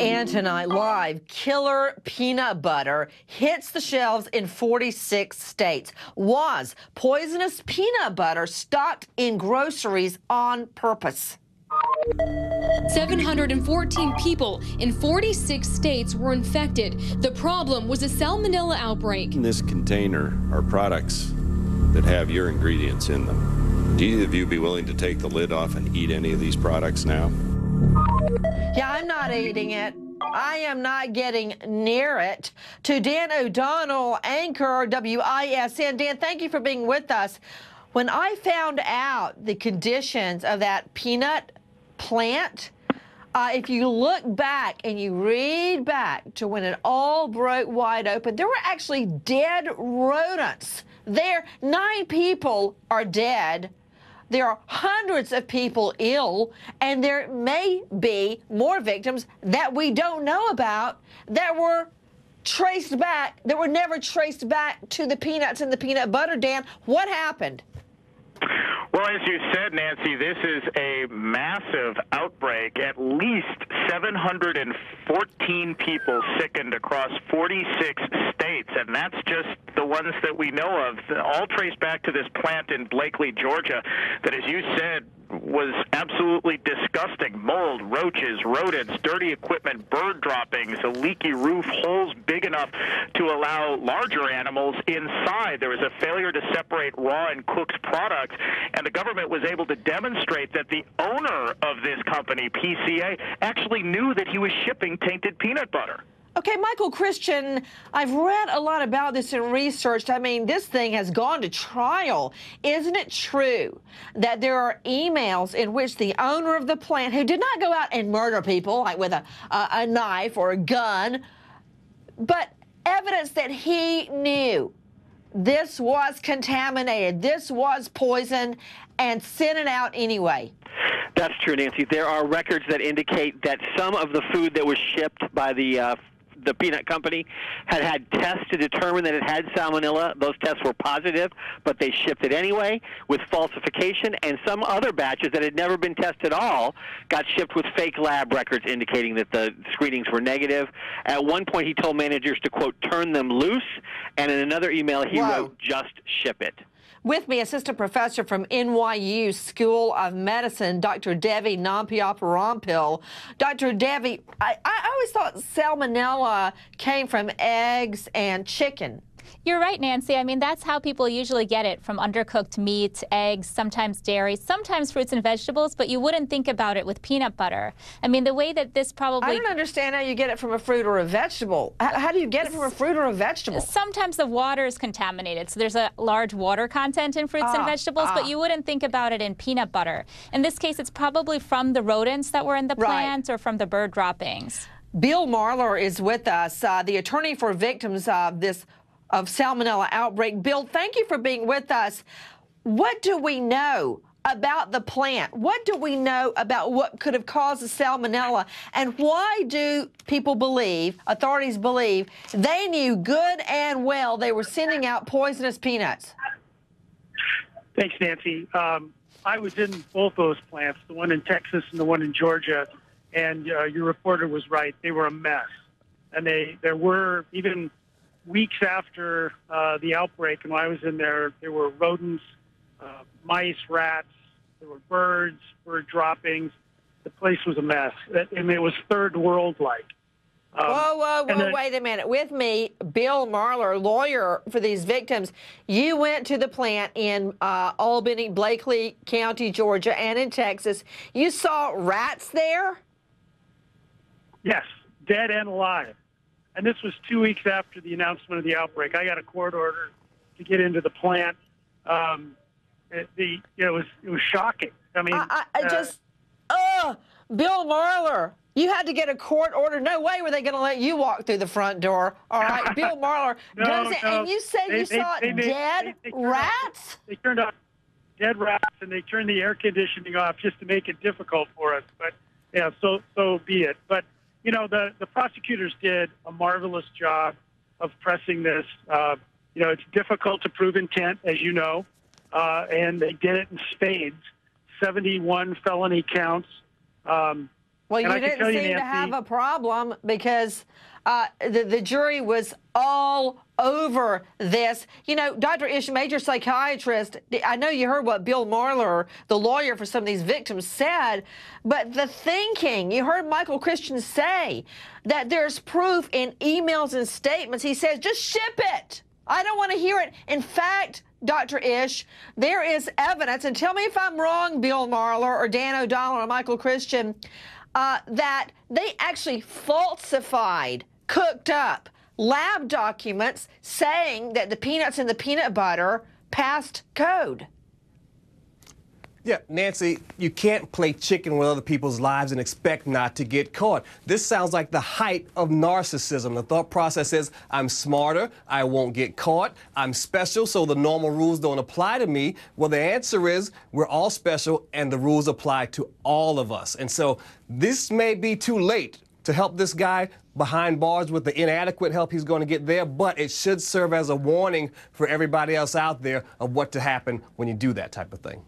And tonight, live, killer peanut butter hits the shelves in 46 states. Was poisonous peanut butter stocked in groceries on purpose? 714 people in 46 states were infected. The problem was a Salmonella outbreak. In this container are products that have your ingredients in them. Do either of you be willing to take the lid off and eat any of these products now? Yeah, I'm not eating it. I am not getting near it. To Dan O'Donnell, anchor WISN. Dan, thank you for being with us. When I found out the conditions of that peanut plant, if you look back and you read back to when it all broke wide open, there were actually dead rodents there. 9 people are dead. There are hundreds of people ill, and there may be more victims that we don't know about that were traced back, that were never traced back to the peanuts and the peanut butter. Dan, what happened? Well, as you said, Nancy, this is a massive outbreak. At least 714 people sickened across 46 states, and that's just the ones that we know of, all traced back to this plant in Blakely, Georgia, that, as you said, was absolutely disgusting. Mold, roaches, rodents, dirty equipment, bird droppings, a leaky roof, holes big enough to allow larger animals inside. There was a failure to separate raw and cooked products, and the government was able to demonstrate that the owner of this company, PCA, actually knew that he was shipping tainted peanut butter. Okay, Michael Christian, I've read a lot about this and researched. I mean, this thing has gone to trial. Isn't it true that there are emails in which the owner of the plant, who did not go out and murder people, like with a knife or a gun, but evidence that he knew this was contaminated, this was poison, and sent it out anyway? That's true, Nancy. There are records that indicate that some of the food that was shipped by the peanut company had tests to determine that it had salmonella. Those tests were positive, but they shipped it anyway with falsification, and some other batches that had never been tested at all got shipped with fake lab records indicating that the screenings were negative. At one point, he told managers to, quote, turn them loose, and in another email, he wrote, just ship it. With me, assistant professor from NYU School of Medicine, Dr. Devi Nampiaparampil. Dr. Devi, I always thought salmonella came from eggs and chicken. You're right, Nancy. I mean, that's how people usually get it, from undercooked meat, eggs, sometimes dairy, sometimes fruits and vegetables, but you wouldn't think about it with peanut butter. I mean, the way that this probably... I don't understand how you get it from a fruit or a vegetable. How do you get it from a fruit or a vegetable? Sometimes the water is contaminated, so there's a large water content in fruits and vegetables, but you wouldn't think about it in peanut butter. In this case, it's probably from the rodents that were in the plant or from the bird droppings. Bill Marler is with us, the attorney for victims of Salmonella outbreak. Bill, thank you for being with us. What do we know about the plant? What do we know about what could have caused the salmonella? And why do people believe, authorities believe, they knew good and well they were sending out poisonous peanuts? Thanks, Nancy. I was in both those plants, the one in Texas and the one in Georgia, and your reporter was right. They were a mess. And there were, even weeks after the outbreak, and when I was in there were rodents, mice, rats, there were bird droppings. The place was a mess. I mean, it was third world-like. Whoa, wait a minute. With me, Bill Marler, lawyer for these victims. You went to the plant in Albany, Blakely County, Georgia, and in Texas. You saw rats there? Yes, dead and alive. And this was 2 weeks after the announcement of the outbreak. I got a court order to get into the plant. It was shocking. I mean, Bill Marler, you had to get a court order. No way were they going to let you walk through the front door. All right, Bill Marler. And you said you saw dead rats? They turned off dead rats, and they turned the air conditioning off just to make it difficult for us. But yeah, so be it. But you know, the prosecutors did a marvelous job of pressing this. It's difficult to prove intent, as you know, and they did it in spades. 71 felony counts. Well, And you I can didn't tell you, seem to Nancy, have a problem because the jury was all over this. You know, Dr. Ish, major psychiatrist, I know you heard what Bill Marler, the lawyer for some of these victims, said, but the thinking, you heard Michael Christian say that there's proof in emails and statements. He says, just ship it. I don't want to hear it. In fact, Dr. Ish, there is evidence, and tell me if I'm wrong, Bill Marler or Dan O'Donnell or Michael Christian, that they actually falsified, cooked up lab documents saying that the peanuts in the peanut butter passed code. Yeah, Nancy, you can't play chicken with other people's lives and expect not to get caught. This sounds like the height of narcissism. The thought process is, I'm smarter, I won't get caught, I'm special, so the normal rules don't apply to me. Well, the answer is, we're all special, and the rules apply to all of us. And so this may be too late to help this guy behind bars with the inadequate help he's going to get there, but it should serve as a warning for everybody else out there of what to happen when you do that type of thing.